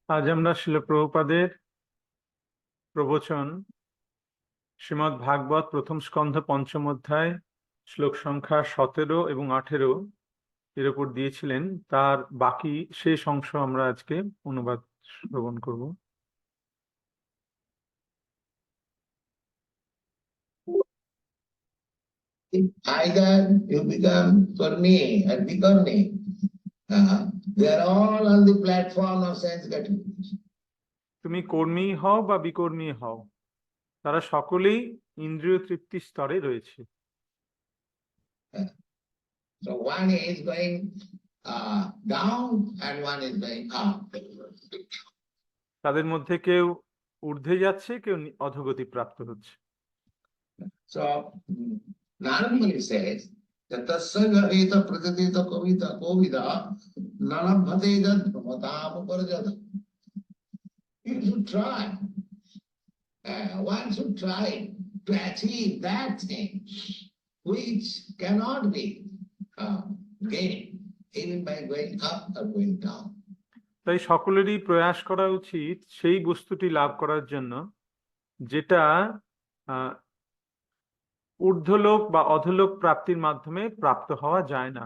আজ আমরা শিল প্রভুপাদের প্রবচন শ্রীমদ্ ভাগবত প্রথম স্কন্ধ পঞ্চম অধ্যায় শ্লোক সংখ্যা 17 এবং 18 এর উপর দিয়েছিলেন। তার বাকি শেষ অংশ আমরা আজকে অনুবাদ শ্রবণ করব। Either you become Karni or Vikarni, they are all on the platform of sense gratification. তুমি কর্মী হও বা বিকর্মী হও, তারা সকলেই ইন্দ্রিয় তৃপ্তি স্তরে রয়েছে। So one is going down and one is going up. তাদের মধ্যে কেউ ঊর্ধ্বে যাচ্ছে, কেউ অধোগতি প্রাপ্ত হচ্ছে। So Narmani says that tasya heta pratitita kavita kovida nanabhate jad brahmatam uparjada. You should try. One should try to achieve that thing which cannot be gained even by going up or going down. তাই সকলেরই প্রয়াস করা উচিত সেই বস্তুটি লাভ করার জন্য যেটা ঊর্ধ্বলোক বা অধোলোক প্রাপ্তির মাধ্যমে প্রাপ্ত হওয়া যায় না।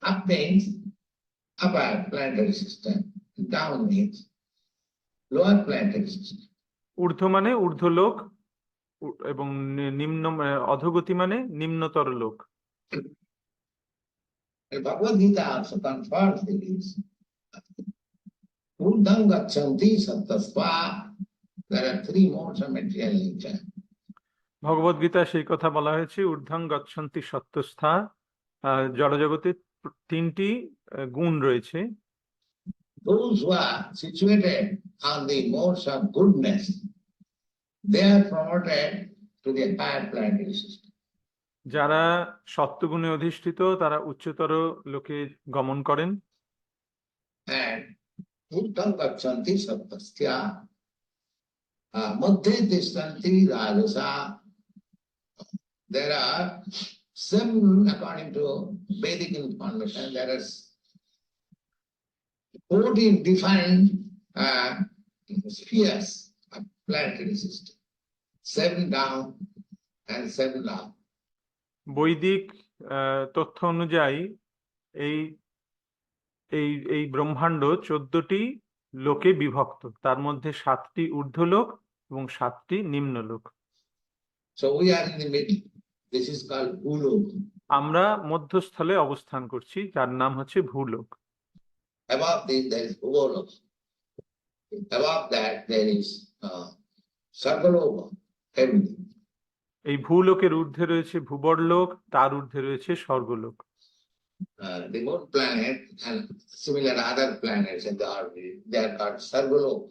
Up means upper planetary system, down means lower planetary system. ঊর্ধ্ব মানে ঊর্ধ্বলোক এবং নিম্ন অধোগতি মানে নিম্নতর লোক। Bhagavad Gita also confirms this. Urdham gachanti sattasva. There are three modes of material nature. ভগবদ গীতা সেই কথা বলা হয়েছে, ঊর্ধ্বং গচ্ছন্তি সত্যস্থা। জড়জগতে তিনটি গুণ রয়েছে। Those who are situated on the modes of goodness, they are promoted to the higher planetary system. যারা সত্যগুণে অধিষ্ঠিত তারা উচ্চতর লোকে গমন করেন। And urdham gachanti sattasya madhye tishtanti rajasa. There are some, according to Vedic information, there are 14 different spheres of planetary system, 7 down and 7 up. বৈদিক তথ্য অনুযায়ী এই এই এই ব্রহ্মাণ্ড 14টি লোকে বিভক্ত, তার মধ্যে 7টি ঊর্ধ্বলোক এবং 7টি নিম্নলোক। So we are in the middle. This is called Bhulok. আমরা মধ্যস্থলে অবস্থান করছি, যার নাম হচ্ছে ভূলোক। Above this there is Bhuvolok. Above that there is Sargaloka, heavenly. এই ভূলোকের ঊর্ধ্বে রয়েছে ভূবরলোক, তার ঊর্ধ্বে রয়েছে স্বর্গলোক। The moon planet and similar other planets in the orbit, they are called Sargaloka.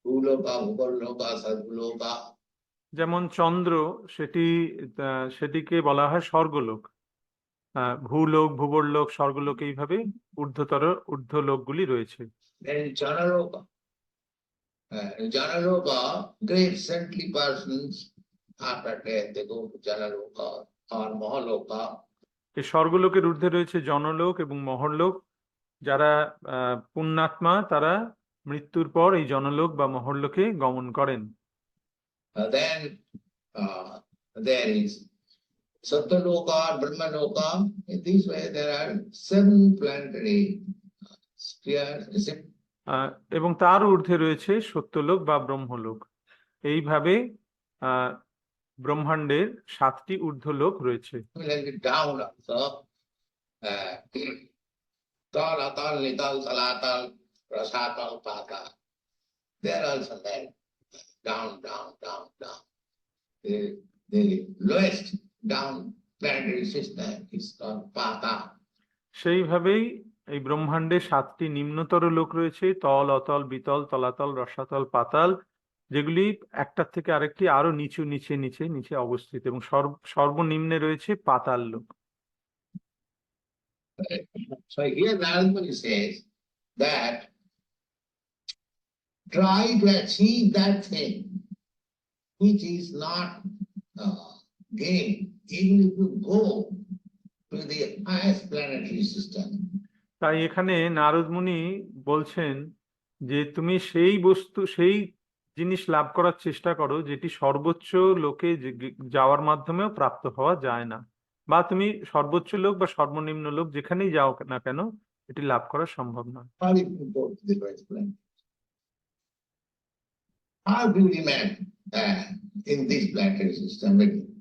Bhuloka, Bhuborloka, Sargaloka. যেমন চন্দ্র, সেটিকে বলা হয় স্বর্গলোক। ভূলোক, ভূবরলোক, স্বর্গলোক, এইভাবে ঊর্ধ্বলোকগুলি রয়েছে। Janaloka. Janaloka, great saintly persons, after death they go to Janaloka or Mahaloka. এই স্বর্গলোকের ঊর্ধ্বে রয়েছে জনলোক এবং মহরলোক। যারা পুণ্যাত্মা তারা মৃত্যুর পর এই জনলোক বা মহরলোকে গমন করেন। Then there is Satyaloka, Brahmaloka. In this way there are 7 planetary spheres. এবং তার ঊর্ধ্বে রয়েছে সত্যলোক বা ব্রহ্মলোক। এইভাবে ব্রহ্মাণ্ডের 7টি ঊর্ধ্বলোক রয়েছে। Down also, Tal, Atal, Nital, Talatal, Rasatal, Patal. They are also there. Down, down, down, down. The lowest down planetary system is called Patal. সেইভাবেই এই ব্রহ্মাণ্ডে 7টি নিম্নতর লোক রয়েছে, তল, অতল, বিতল, তলাতল, রসাতল, পাতাল, যেগুলি একটার থেকে আরেকটি আরো নিচু নিচে নিচে নিচে অবস্থিত, এবং সর্বনিম্নে রয়েছে পাতাল লোক। So here Narmani says that try to achieve that thing which is not gained, even if you go to the highest planetary system. তাই এখানে নারদ মুনি বলছেন যে তুমি সেই বস্তু সেই জিনিস লাভ করার চেষ্টা করো যেটি সর্বোচ্চ লোকে যাওয়ার মাধ্যমেও প্রাপ্ত হওয়া যায় না, বা তুমি সর্বোচ্চ লোক বা সর্বনিম্ন লোক যেখানেই যাও না কেন এটি লাভ করা সম্ভব নয়। Or if you go to the highest planet. How do you remain in this planetary system?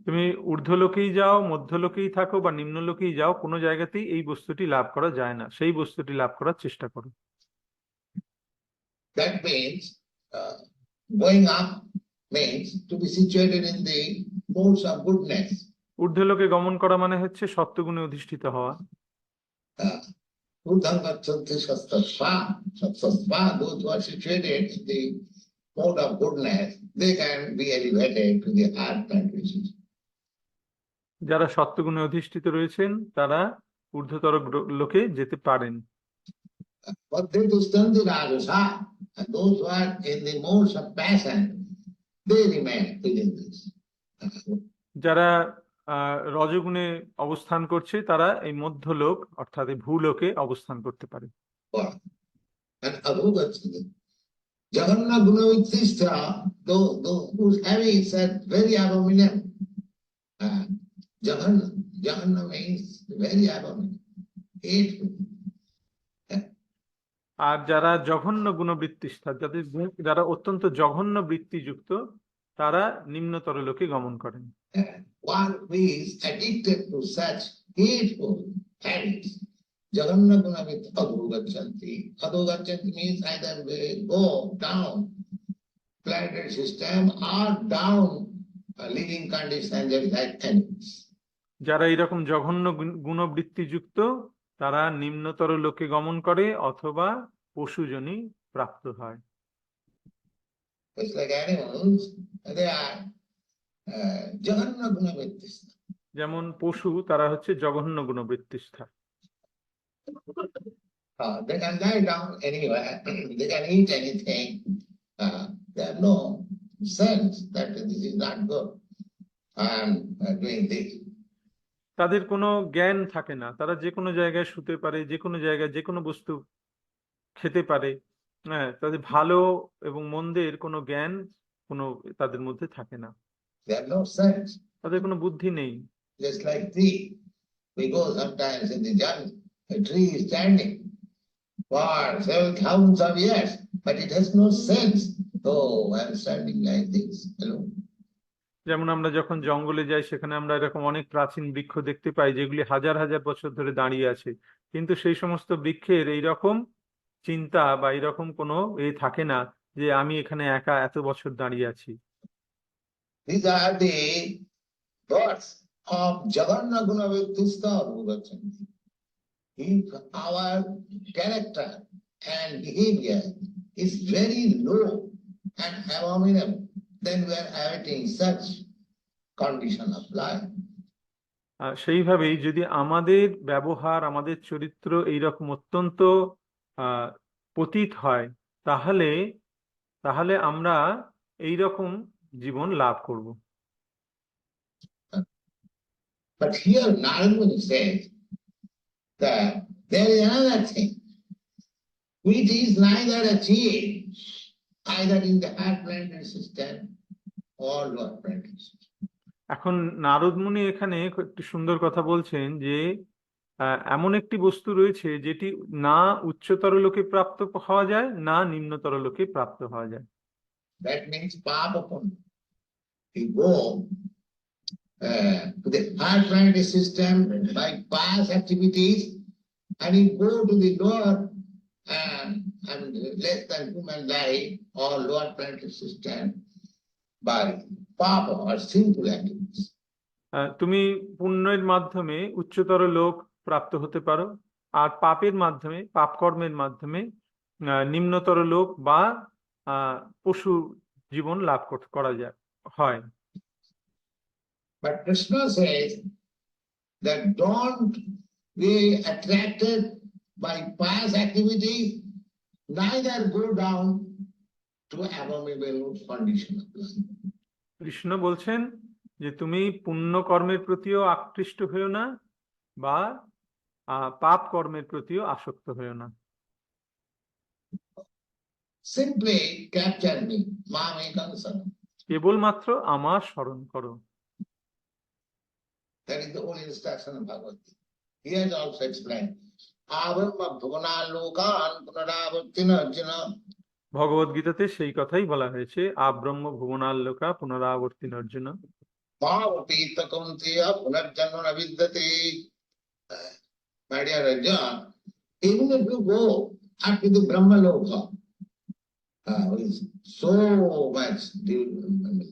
তুমি ঊর্ধ্বলোকেই যাও, মধ্যলোকেই থাকো বা নিম্নলোকেই যাও, কোনো জায়গাতেই এই বস্তুটি লাভ করা যায় না, সেই বস্তুটি লাভ করার চেষ্টা করো। That means going up means to be situated in the modes of goodness. ঊর্ধ্বলোকে গমন করা মানে হচ্ছে সত্যগুণে অধিষ্ঠিত হওয়া। Urdhvam gacchanti sattasva. Sattasva, those who are situated in the mode of goodness, they can be elevated to the higher planetary system. যারা সত্যগুণে অধিষ্ঠিত রয়েছেন তারা ঊর্ধ্বতর লোকে যেতে পারেন। But they to stand the rajasa, and those who are in the modes of passion, they remain within this. যারা রজগুণে অবস্থান করছে তারা এই মধ্যলোক অর্থাৎ এই ভূলোকে অবস্থান করতে পারে। And adhugachanti. Jagannath Gunavittistha, whose habits are very abominable. Jagannath means very abominable, hateful. আর যারা জঘন্য গুণবৃত্তিষ্ঠা, যারা অত্যন্ত জঘন্য বৃত্তিযুক্ত তারা নিম্নতর লোকে গমন করেন। One who is addicted to such hateful habits, Jagannath Gunavittistha adhugachanti. Adhugachanti means either they go down planetary system or down living condition just like animals. যারা এরকম জঘন্য গুণবৃত্তিযুক্ত তারা নিম্নতর লোকে গমন করে অথবা পশুজনী প্রাপ্ত হয়। It's like animals, they are Jagannath Gunavittistha. যেমন পশু তারা হচ্ছে জঘন্য গুণবৃত্তিষ্ঠা। They can lie down anywhere, they can eat anything. They have no sense that this is not good. I am doing this. তাদের কোনো জ্ঞান থাকে না, তারা যে কোনো জায়গায় শুতে পারে, যে কোনো জায়গায় যে কোনো বস্তু খেতে পারে। হ্যাঁ, তাদের ভালো এবং মন্দের কোনো জ্ঞান কোনো তাদের মধ্যে থাকে না, They have no sense. তাদের কোনো বুদ্ধি নেই। Just like tree, we go sometimes in the jungle, a tree is standing for several thousands of years, but it has no sense. Oh, I am standing like this alone. যেমন আমরা যখন জঙ্গলে যাই সেখানে আমরা এরকম অনেক প্রাচীন বৃক্ষ দেখতে পাই যেগুলি হাজার হাজার বছর ধরে দাঁড়িয়ে আছে, কিন্তু সেই সমস্ত বৃক্ষের এইরকম চিন্তা বা এরকম কোনো থাকে না যে আমি এখানে একা এত বছর দাঁড়িয়ে আছি। These are the thoughts of Jagannath Gunavittistha Adhugachanti. If our character and behavior is very low and abominable, then we are awaiting such condition of life. সেইভাবেই যদি আমাদের ব্যবহার আমাদের চরিত্র এইরকম অত্যন্ত পতিত হয় তাহলে তাহলে আমরা এইরকম জীবন লাভ করব। But here Narad Muni says that there is another thing which is neither achieved either in the higher planetary system or lower planetary system. এখন নারদ মুনি এখানে একটি সুন্দর কথা বলছেন যে এমন একটি বস্তু রয়েছে যেটি না উচ্চতর লোকে প্রাপ্ত হওয়া যায় না নিম্নতর লোকে প্রাপ্ত হওয়া যায়। That means Papa Punya. You go to the higher planetary system by past activities, and you go to the lower and less than human life or lower planetary system by Papa or sinful activities. তুমি পুণ্যের মাধ্যমে উচ্চতর লোক প্রাপ্ত হতে পারো, আর পাপের মাধ্যমে পাপ কর্মের মাধ্যমে নিম্নতর লোক বা পশু জীবন লাভ করা যায় হয়। But Krishna says that don't be attracted by pious activity, neither go down to abominable condition of life. Krishna বলছেন যে তুমি পুণ্য কর্মের প্রতিও আকৃষ্ট হয়েও না বা পাপ কর্মের প্রতিও আসক্ত হয়েও না। Simply capture me, Mamekam Saranam. কেবলমাত্র আমার স্মরণ করো। That is the whole instruction of Bhagavad Gita. He has also explained. Abrahma bhuvanalokan punaravartina arjuna. ভগবদ গীতাতে সেই কথাই বলা হয়েছে, আব্রহ্ম ভুবনাল্লোকা পুনরাবর্তিন Arjun. Bhavapita kuntiya punarjanmana vidyate. My dear Arjuna, even if you go up to the Brahma Loka, with so much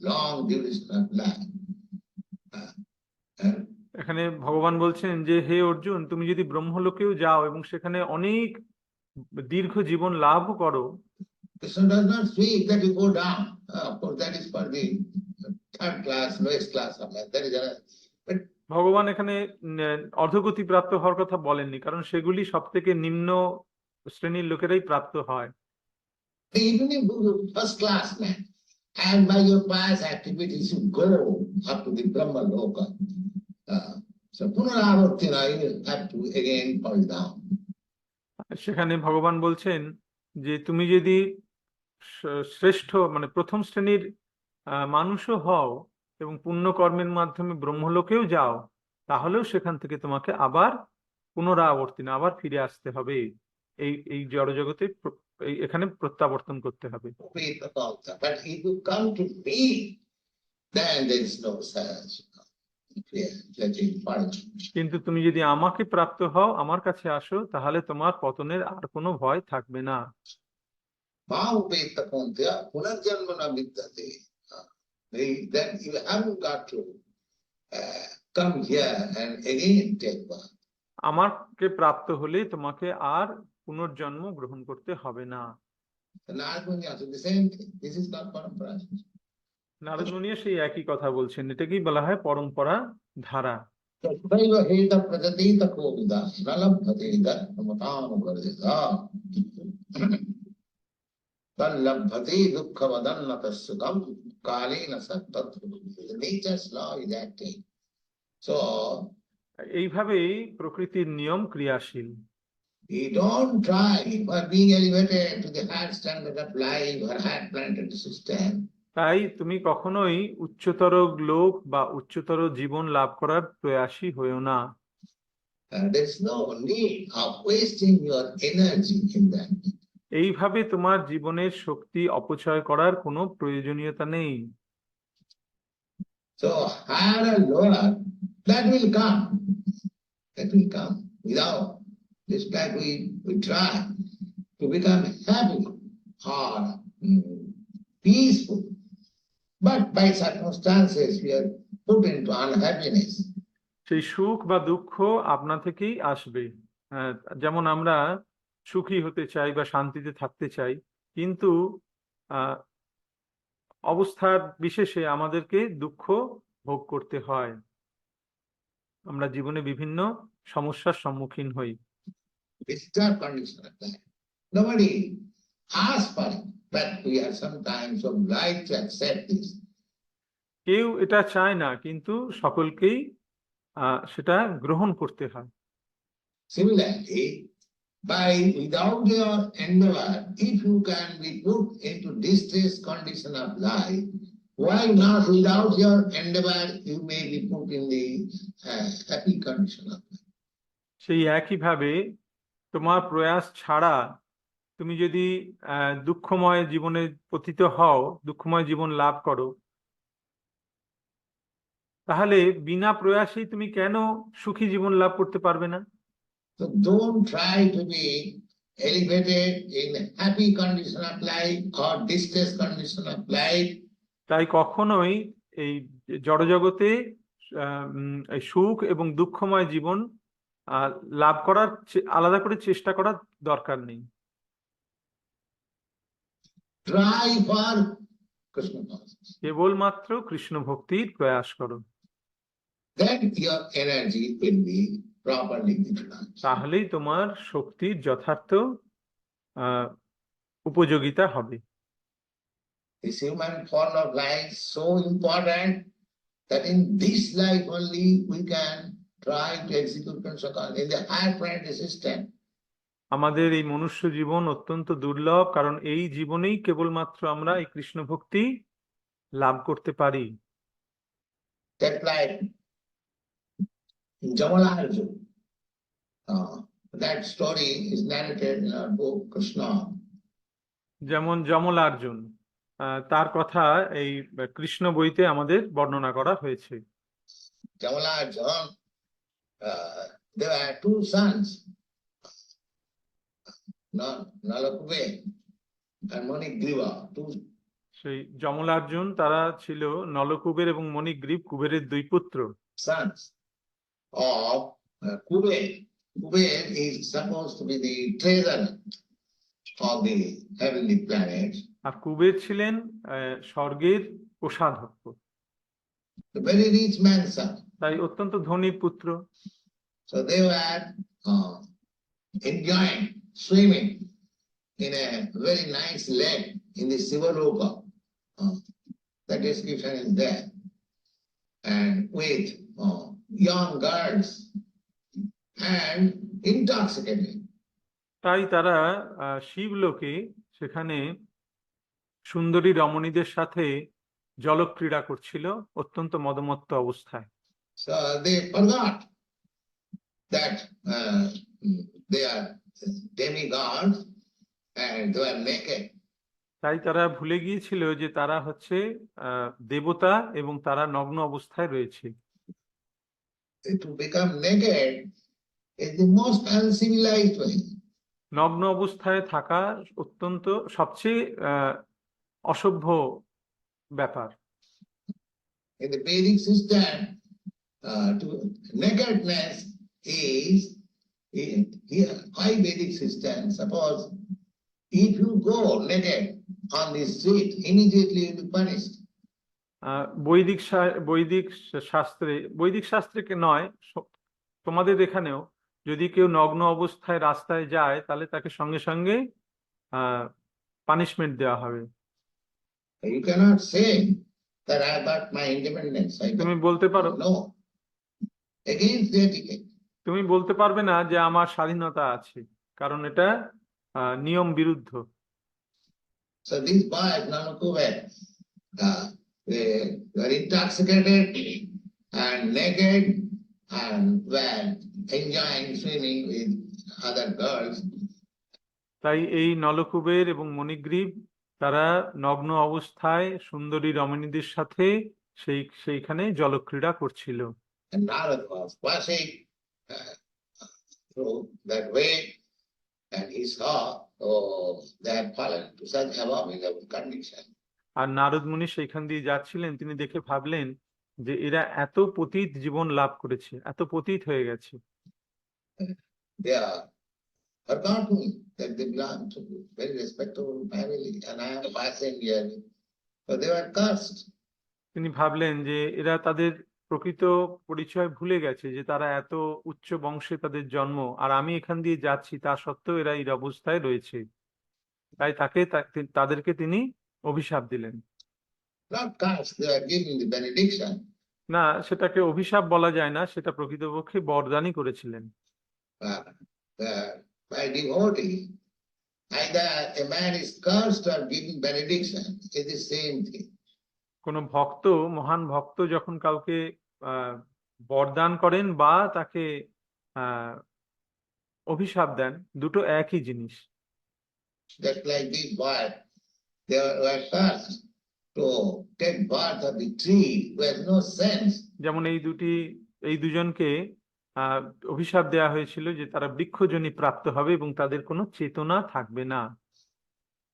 long duration of life, এখানে ভগবান বলছেন যে হে অর্জুন, তুমি যদি ব্রহ্মলোকেও যাও এবং সেখানে অনেক দীর্ঘ জীবন লাভ করো, Krishna does not speak that you go down. Of course, that is for the third class, lowest class of man. That is another. But ভগবান এখানে অধোগতি প্রাপ্ত হওয়ার কথা বলেননি, কারণ সেগুলি সব থেকে নিম্ন শ্রেণীর লোকেরাই প্রাপ্ত হয়। even if you are first class man, and by your pious activities you go up to the Brahma Loka, so Punaravartina, you will have to again fall down. সেখানে ভগবান বলছেন যে তুমি যদি শ্রেষ্ঠ মানে প্রথম শ্রেণীর মানুষও হও এবং পুণ্য কর্মের মাধ্যমে ব্রহ্মলোকেও যাও, তাহলেও সেখান থেকে তোমাকে আবার পুনরাবর্তিন, আবার ফিরে আসতে হবে, এই এই জড়জগতে এখানে প্রত্যাবর্তন করতে হবে। But if you come to me, then there is no such fear. কিন্তু তুমি যদি আমাকে প্রাপ্ত হও, আমার কাছে আসো, তাহলে তোমার পতনের আর কোনো ভয় থাকবে না। Bhavapita kuntiya punarjanmana vidyate. Then you haven't got to come here and again take birth. আমাকে প্রাপ্ত হলে তোমাকে আর পুনর্জন্ম গ্রহণ করতে হবে না। Narad Muni also the same thing. This is called parampara. Narad মুনি সেই একই কথা বলছেন, এটাকেই বলা হয় পরম্পরা ধারা। Tathaiva heta prajatita kovida nalabhate dharmatamagardita tallabhate dukkhavadannata sukam kalena sattatva. The nature's law is acting. So এইভাবেই প্রকৃতির নিয়ম ক্রিয়াশীল। we don't try for being elevated to the higher standard of life or higher planetary system. তাই তুমি কখনোই উচ্চতর লোক বা উচ্চতর জীবন লাভ করার প্রয়াসী হয়েও না। There is no need of wasting your energy in that. এইভাবে তোমার জীবনের শক্তি অপচয় করার কোনো প্রয়োজনীয়তা নেই। So higher or lower, that will come. That will come without. Just like we try to become happy or peaceful, but by circumstances we are put into unhappiness. সেই সুখ বা দুঃখ আপনা থেকেই আসবে। যেমন আমরা সুখী হতে চাই বা শান্তিতে থাকতে চাই, কিন্তু অবস্থার বিশেষে আমাদেরকে দুঃখ ভোগ করতে হয়। আমরা জীবনে বিভিন্ন সমস্যার সম্মুখীন হই। Nobody asks for it, but we are sometimes obliged to accept this. কেউ এটা চায় না, কিন্তু সকলকেই সেটা গ্রহণ করতে হয়। Similarly, without your endeavor, if you can be put into distressed condition of life, why not without your endeavor you may be put in the happy condition of life? সেই একইভাবে তোমার প্রয়াস ছাড়া তুমি যদি দুঃখময় জীবনে পতিত হও, দুঃখময় জীবন লাভ করো, তাহলে বিনা প্রয়াসেই তুমি কেন সুখী জীবন লাভ করতে পারবে না? So don't try to be elevated in happy condition of life or distressed condition of life. তাই কখনোই এই জড়জগতে এই সুখ এবং দুঃখময় জীবন লাভ করার আলাদা করে চেষ্টা করার দরকার নেই। Try for Krishna consciousness. কেবলমাত্র কৃষ্ণ ভক্তির প্রয়াস করো। Then your energy will be properly utilized. তাহলেই তোমার শক্তির যথার্থ উপযোগিতা হবে। This human form of life is so important that in this life only we can try to execute principle in the higher planetary system. আমাদের এই মনুষ্য জীবন অত্যন্ত দুর্লভ, কারণ এই জীবনেই কেবলমাত্র আমরা এই কৃষ্ণ ভক্তি লাভ করতে পারি। Just like Jamala Arjuna. That story is narrated in our book Krishna. যেমন যমলার্জুন, তার কথা এই কৃষ্ণ বইতে আমাদের বর্ণনা করা হয়েছে। Jamala Arjuna, there were two sons, Nalakube and Manigriva, two সেই যমলার্জুন তারা ছিল নলকুবের এবং মণিগ্রীব, কুবেরের দুই পুত্র। sons of Kuber. Kuber is supposed to be the treasurer of the heavenly planet. আর কুবের ছিলেন স্বর্গের কোষাধ্যক্ষ, The very rich man's son. তাই অত্যন্ত ধনী পুত্র। So they were enjoying swimming in a very nice lake in the Sivaloka. The description is there. And with young girls and intoxicated. তাই তারা শিবলোকে সেখানে সুন্দরী রমণীদের সাথে জলক্রীড়া করছিল অত্যন্ত মদমত্ত অবস্থায়। So they forgot that they are demigods and they are naked. তাই তারা ভুলে গিয়েছিল যে তারা হচ্ছে দেবতা এবং তারা নগ্ন অবস্থায় রয়েছে। To become naked is the most uncivilized way. নগ্ন অবস্থায় থাকা অত্যন্ত সবচেয়ে অসভ্য ব্যাপার। In the Vedic system, to nakedness is here, high Vedic system. Suppose if you go naked on the street, immediately you will be punished. বৈদিক শাস্ত্রে নয়, তোমাদের এখানেও যদি কেউ নগ্ন অবস্থায় রাস্তায় যায় তাহলে তাকে সঙ্গে সঙ্গে পানিশমেন্ট দেওয়া হবে। You cannot say that I got my independence. তুমি বলতে পারো, No, against the etiquette. তুমি বলতে পারবে না যে আমার স্বাধীনতা আছে, কারণ এটা নিয়ম বিরুদ্ধ। So these boys, Namakuve, they were intoxicated and naked and were enjoying swimming with other girls. তাই এই নলকুবের এবং মণিগ্রীব তারা নগ্ন অবস্থায় সুন্দরী রমণীদের সাথে সেইখানে জলক্রীড়া করছিল। And Narad was passing through that way, and he saw, oh, they had fallen to such abominable condition. আর নারদ মুনি সেইখান দিয়ে যাচ্ছিলেন, তিনি দেখে ভাবলেন যে এরা এত পতিত জীবন লাভ করেছে, এত পতিত হয়ে গেছে। They are forgotten that they belong to a very respectable family, and I am passing here. So they were cursed. তিনি ভাবলেন যে এরা তাদের প্রকৃত পরিচয় ভুলে গেছে, যে তারা এত উচ্চ বংশে তাদের জন্ম, আর আমি এখান দিয়ে যাচ্ছি, তা সত্ত্বেও এরা এই অবস্থায় রয়েছে। তাই তাদেরকে তিনি অভিশাপ দিলেন। Not curse, they are giving the benediction. না, সেটাকে অভিশাপ বলা যায় না, সেটা প্রকৃতপক্ষে বরদানই করেছিলেন। By devotee, either a man is cursed or giving benediction, it is the same thing. কোন ভক্ত, মহান ভক্ত যখন কাউকে বরদান করেন বা তাকে অভিশাপ দেন, দুটো একই জিনিস। Just like this boy, they were cursed to take birth of the tree who has no sense. যেমন এই দুজনকে অভিশাপ দেয়া হয়েছিল যে তারা বৃক্ষজনি প্রাপ্ত হবে এবং তাদের কোনো চেতনা থাকবে না।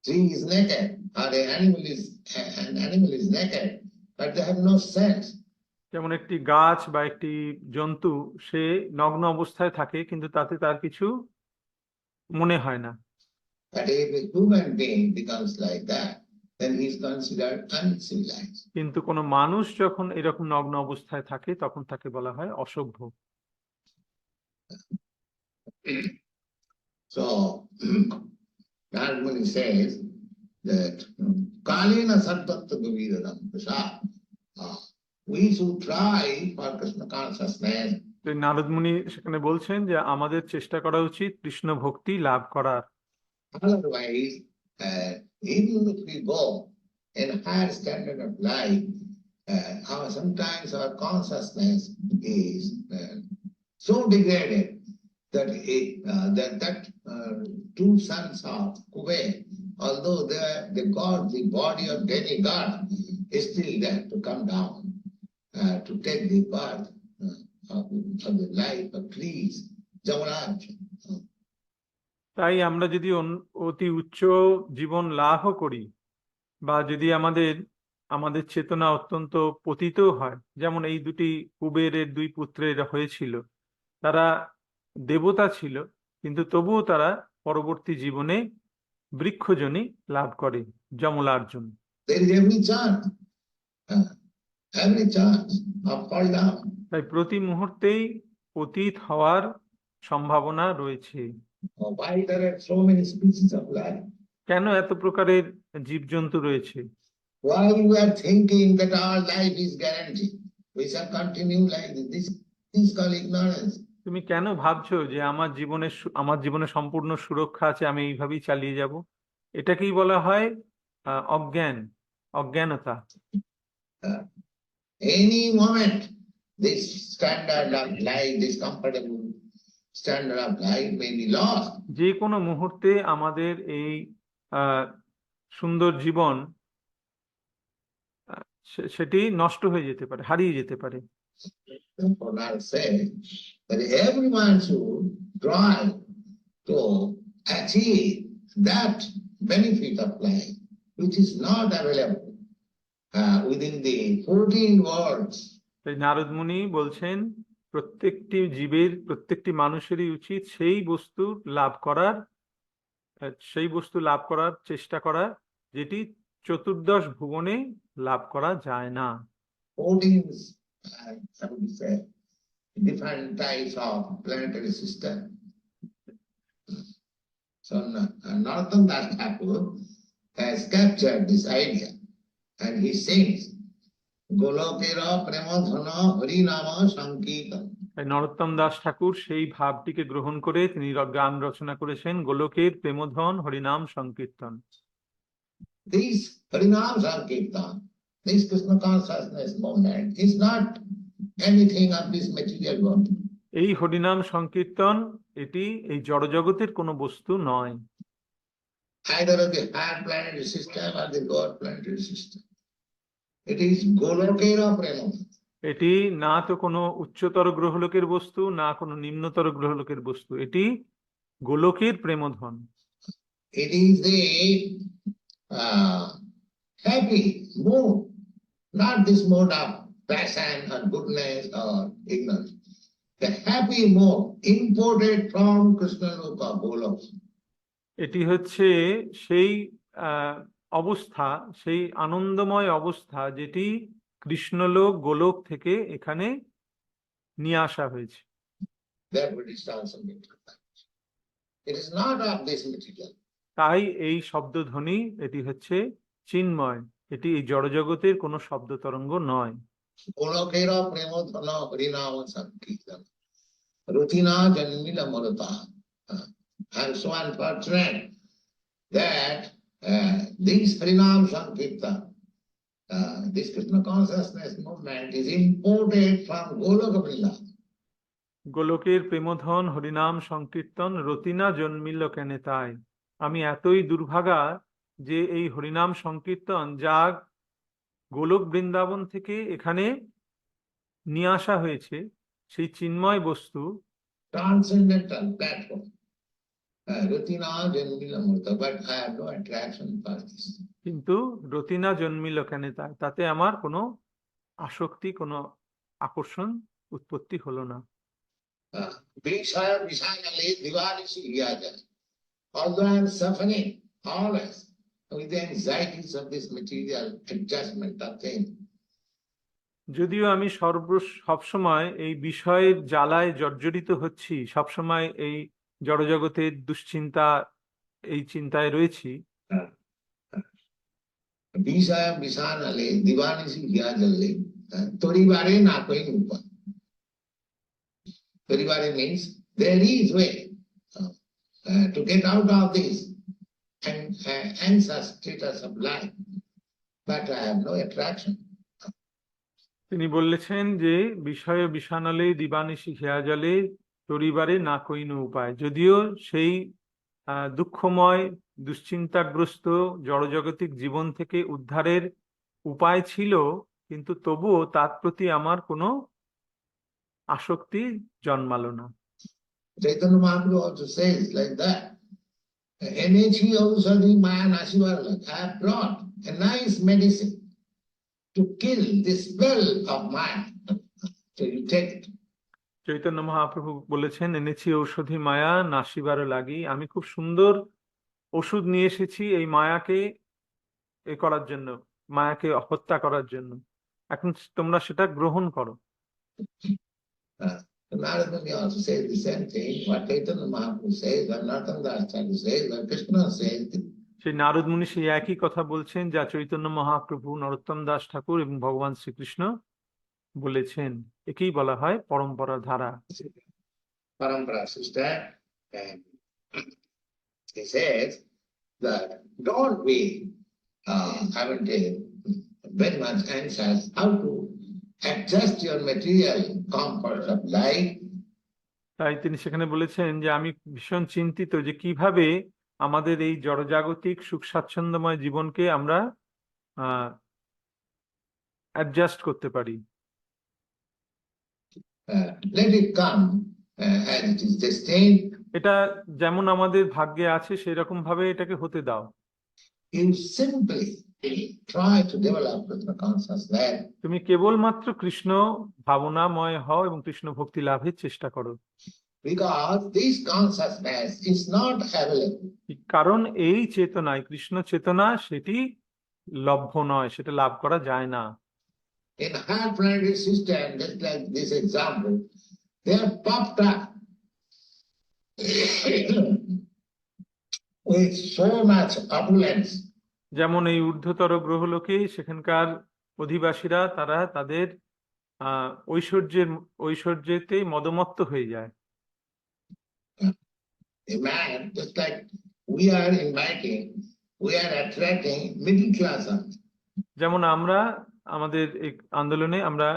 Tree is naked, or an animal is naked, but they have no sense. যেমন একটি গাছ বা একটি জন্তু, সে নগ্ন অবস্থায় থাকে কিন্তু তাতে তার কিছু মনে হয় না। But if a human being becomes like that, then he is considered uncivilized. কিন্তু কোনো মানুষ যখন এরকম নগ্ন অবস্থায় থাকে তখন তাকে বলা হয় অসভ্য। So Narad Muni says that Kalena Sartattva Vividam Prasad. We should try for Krishna consciousness তো নারদ মুনি সেখানে বলছেন যে আমাদের চেষ্টা করা উচিত কৃষ্ণ ভক্তি লাভ করার। Otherwise, even if we go in a higher standard of life, sometimes our consciousness is so degraded that two sons of Kuber, although they got the body of demigod, is still there to come down to take the birth of the life of trees, Jamaraj. তাই আমরা যদি অতি উচ্চ জীবন লাভও করি, বা যদি আমাদের চেতনা অত্যন্ত পতিত হয়, যেমন এই দুটি কুবেরের দুই পুত্রের হয়েছিল, তারা দেবতা ছিল কিন্তু তবুও তারা পরবর্তী জীবনে বৃক্ষজনী লাভ করে, যমলার্জুন। There is every chance of fall down. তাই প্রতি মুহূর্তেই পতিত হওয়ার সম্ভাবনা রয়েছে। Why there are so many species of life? কেন এত প্রকারের জীবজন্তু রয়েছে? Why we are thinking that our life is guaranteed? We shall continue like this. This is called ignorance. তুমি কেন ভাবছো যে আমার জীবনে সম্পূর্ণ সুরক্ষা আছে, আমি এইভাবেই চালিয়ে যাব? এটাকেই বলা হয় অজ্ঞানতা। Any moment, this standard of life, this comfortable standard of life may be lost. যে কোনো মুহূর্তে আমাদের এই সুন্দর জীবন সেটি নষ্ট হয়ে যেতে পারে, হারিয়ে যেতে পারে। Therefore, I say that everyone should try to achieve that benefit of life, which is not available within the 14 worlds. তাই নারদ মুনি বলছেন প্রত্যেকটি মানুষেরই উচিত সেই বস্তু লাভ করার চেষ্টা করা যেটি চতুর্দশ ভুবনে লাভ করা যায় না। 14 different types of planetary system. So Narottam Das Thakur has captured this idea, and he sings Golokera Premadhana Harinama Sankirtan. নরোত্তম দাস ঠাকুর সেই ভাবটিকে গ্রহণ করে তিনি গান রচনা করেছেন গোলকের প্রেমধন হরিনাম সংকীর্তন। This Harinam Sankirtan, this Krishna consciousness movement is not anything of this material world. এই হরিনাম সংকীর্তন এটি এই জড়জগতের কোনো বস্তু নয়। Either of the higher planetary system or the lower planetary system. It is Golokera Premadhana. এটি না তো কোনো উচ্চতর গ্রহলোকের বস্তু, না কোনো নিম্নতর গ্রহলোকের বস্তু, এটি গোলকের প্রেমধন। It is the happy mood, not this mood of passion or goodness or ignorance. The happy mood imported from Krishna Loka Golok. এটি হচ্ছে সেই অবস্থা, সেই আনন্দময় অবস্থা যেটি কৃষ্ণলোক গোলক থেকে এখানে নিয়ে আসা হয়েছে। It is not of this material. তাই এই শব্দধ্বনি এটি হচ্ছে চিন্ময়, এটি এই জড়জগতের কোনো শব্দ তরঙ্গ নয়। গোলকেরা প্রেমধনা হরিনাম সংকীর্তন রুচিনা জন্মিলা মরতা। I am so unfortunate that this Harinam Sankirtan, this Krishna consciousness movement is imported from Goloka Vrindavan. গোলকের প্রেমধন হরিনাম সংকীর্তন রতিনা জন্মিল কেনে তাই। আমি এতই দুর্ভাগা যে এই হরিনাম সংকীর্তন যা গোলক বৃন্দাবন থেকে এখানে নিয়ে আসা হয়েছে, সেই চিন্ময় বস্তু Transcendental platform. Rutina Janmila Murta, but I have no attraction for this. কিন্তু রতিনা জন্মিল কেনে তাতে আমার কোনো আসক্তি, কোনো আকর্ষণ উৎপত্তি হলো না। Although I am suffering always with the anxieties of this material adjustment of things. যদিও আমি সবসময় এই বিষয়ের জ্বালায় জর্জরিত হচ্ছি, সবসময় এই জড়জগতের দুশ্চিন্তা, এই চিন্তায় রয়েছি, Turibari means there is way to get out of this and anxious status of life, but I have no attraction. তিনি বলেছেন যে বিষয় বিষানলে দিবানিশি খেয়া জলে পরিবারে না কইনো উপায়। যদিও সেই দুঃখময় দুশ্চিন্তাগ্রস্ত জড়জগতিক জীবন থেকে উদ্ধারের উপায় ছিল, কিন্তু তবুও তার প্রতি আমার কোনো আসক্তি জন্মালো না। Chaitanya Mahaprabhu also says like that. Enechi Ausadi Maya Nasivarala, I have brought a nice medicine to kill the spell of Maya. So you take it. Chaitanya Mahaprabhu বলেছেন, এনেছি ঔষধি মায়া নাশিবার লাগি, আমি খুব সুন্দর ওষুধ নিয়ে এসেছি এই মায়াকে করার জন্য, মায়াকে হত্যা করার জন্য। এখন তোমরা সেটা গ্রহণ করো। Narada Muni also says the same thing. What Chaitanya Mahaprabhu says, what Narottam Das Thakur says, what Krishna says. সেই নারদ মুনি সেই একই কথা বলছেন যা চৈতন্য মহাপ্রভু, নরোত্তম দাস ঠাকুর এবং ভগবান শ্রীকৃষ্ণ বলেছেন। একেই বলা হয় পরম্পরা ধারা। Parampara sister, he says that don't be very much anxious how to adjust your material comfort of life. তাই তিনি সেখানে বলেছেন যে আমি ভীষণ চিন্তিত যে কিভাবে আমাদের এই জড়জাগতিক সুখ স্বাচ্ছন্দ্যময় জীবনকে আমরা অ্যাডজাস্ট করতে পারি। Let it come as it is destined. এটা যেমন আমাদের ভাগ্যে আছে সেই রকম ভাবে এটাকে হতে দাও। You simply try to develop Krishna consciousness. তুমি কেবলমাত্র কৃষ্ণ ভাবনাময় হও এবং কৃষ্ণ ভক্তি লাভের চেষ্টা করো। Because this consciousness is not available. কারণ এই চেতনায়, কৃষ্ণ চেতনা, সেটি লভ্য নয়, সেটা লাভ করা যায় না। In higher planetary system, just like this example, they are puffed up with so much opulence. যেমন এই ঊর্ধ্বতর গ্রহলোকে সেখানকার অধিবাসীরা তারা তাদের ঐশ্বর্যেতে মদমত্ত হয়ে যায়। A man, just like we are inviting, we are attracting middle class. যেমন আমরা আমাদের এই আন্দোলনে আমরা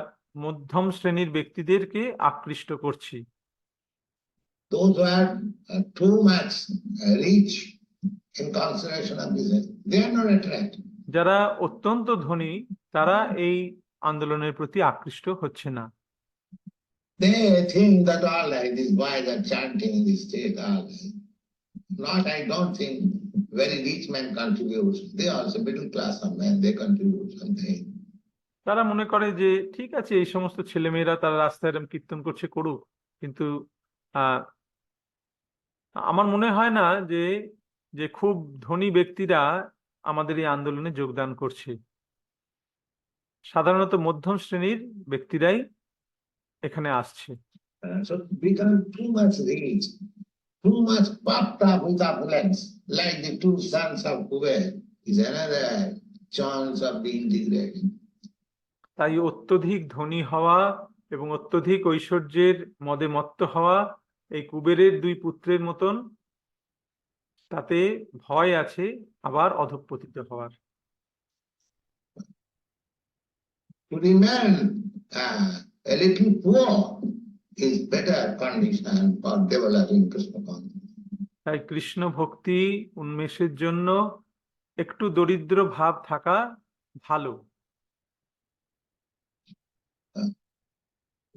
মধ্যম শ্রেণীর ব্যক্তিদেরকে আকৃষ্ট করছি। Those who are too much rich in consideration of business, they are not attracted. যারা অত্যন্ত ধনী তারা এই আন্দোলনের প্রতি আকৃষ্ট হচ্ছে না। They think that all right, these boys are chanting in the state all right. Not, I don't think very rich men contribute. They are also middle class of men, they contribute something. তারা মনে করে যে ঠিক আছে, এই সমস্ত ছেলেমেয়েরা তারা রাস্তায় এরকম কীর্তন করছে করুক, কিন্তু আমার মনে হয় না যে যে খুব ধনী ব্যক্তিরা আমাদের এই আন্দোলনে যোগদান করছে। সাধারণত মধ্যম শ্রেণীর ব্যক্তিরাই এখানে আসছে। So become too much rich, too much puffed up with opulence, like the two sons of Kuber, is another chance of being degraded. তাই অত্যধিক ধনী হওয়া এবং অত্যধিক ঐশ্বর্যের মদে মত্ত হওয়া এই কুবেরের দুই পুত্রের মতন, তাতে ভয় আছে আবার অধঃপতিত হওয়ার। To remain a little poor is better condition for developing Krishna consciousness. তাই কৃষ্ণ ভক্তি উন্মেষের জন্য একটু দরিদ্র ভাব থাকা ভালো।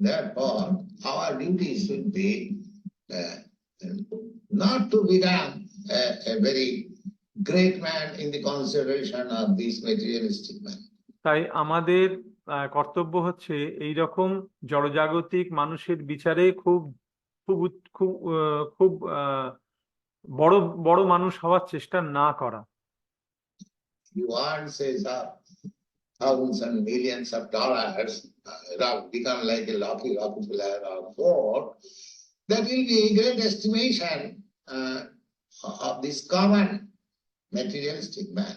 Therefore, our duty should be not to become a very great man in the consideration of this materialistic man. তাই আমাদের কর্তব্য হচ্ছে এই রকম জড়জাগতিক মানুষের বিচারে খুব খুব খুব খুব বড় বড় মানুষ হওয়ার চেষ্টা না করা। You want say thousands and millions of dollars, become like a lucky Rockefeller or Ford, that will be a great estimation of this common materialistic man.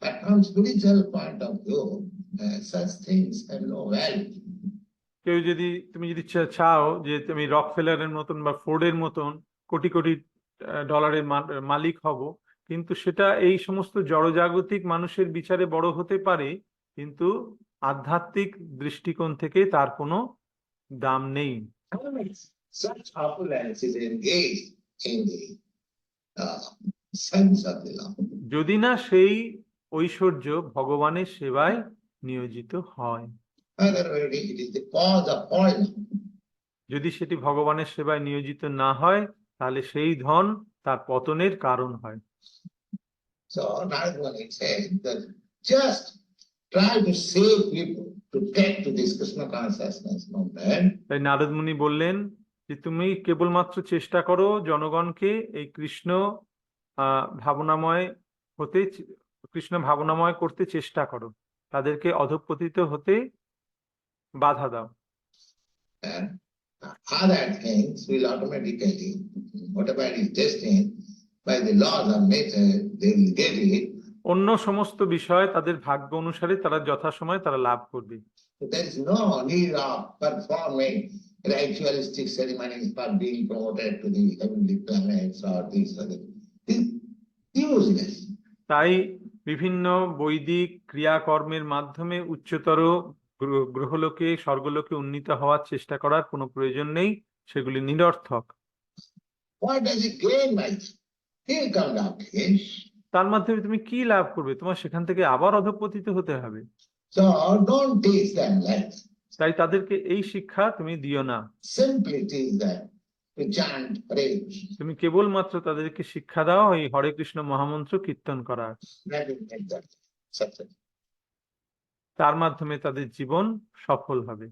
But from spiritual point of view, such things have no value. কেউ যদি তুমি যদি চাও যে তুমি রকফেলারের মতন বা ফোর্ডের মতন কোটি কোটি ডলারের মালিক হব, কিন্তু সেটা এই সমস্ত জড়জাগতিক মানুষের বিচারে বড় হতে পারে, কিন্তু আধ্যাত্মিক দৃষ্টিকোণ থেকে তার কোনো দাম নেই। Such opulence is engaged in the sense of the Lord. যদি না সেই ঐশ্বর্য ভগবানের সেবায় নিয়োজিত হয়, Whether it is the cause of all. যদি সেটি ভগবানের সেবায় নিয়োজিত না হয়, তাহলে সেই ধন তার পতনের কারণ হয়। So Narada Muni said that just try to save people to take to this Krishna consciousness movement. তাই নারদ মুনি বললেন যে তুমি কেবলমাত্র চেষ্টা করো জনগণকে এই কৃষ্ণ ভাবনাময় হতে, কৃষ্ণ ভাবনাময় করতে চেষ্টা করো, তাদেরকে অধঃপতিত হতে বাধা দাও। And other things will automatically, whatever is destined by the laws of nature, they will get it. অন্য সমস্ত বিষয় তাদের ভাগ্য অনুসারে তারা যথাসময়ে তারা লাভ করবে। So there is no need of performing ritualistic ceremonies for being promoted to the heavenly planets or these other. It's useless. তাই বিভিন্ন বৈদিক ক্রিয়াকর্মের মাধ্যমে উচ্চতর গ্রহলোকে স্বর্গলোকে উন্নীত হওয়ার চেষ্টা করার কোনো প্রয়োজন নেই, সেগুলি নিরর্থক। What does it gain by it? He will come down again. তার মাধ্যমে তুমি কি লাভ করবে? তোমার সেখান থেকে আবার অধঃপতিত হতে হবে। So don't teach them like that. তাই তাদেরকে এই শিক্ষা তুমি দিও না। Simply teach them to chant Hare Krishna. তুমি কেবলমাত্র তাদেরকে শিক্ষা দাও এই হরে কৃষ্ণ মহামন্ত্র কীর্তন করার। That will make them successful. তার মাধ্যমে তাদের জীবন সফল হবে।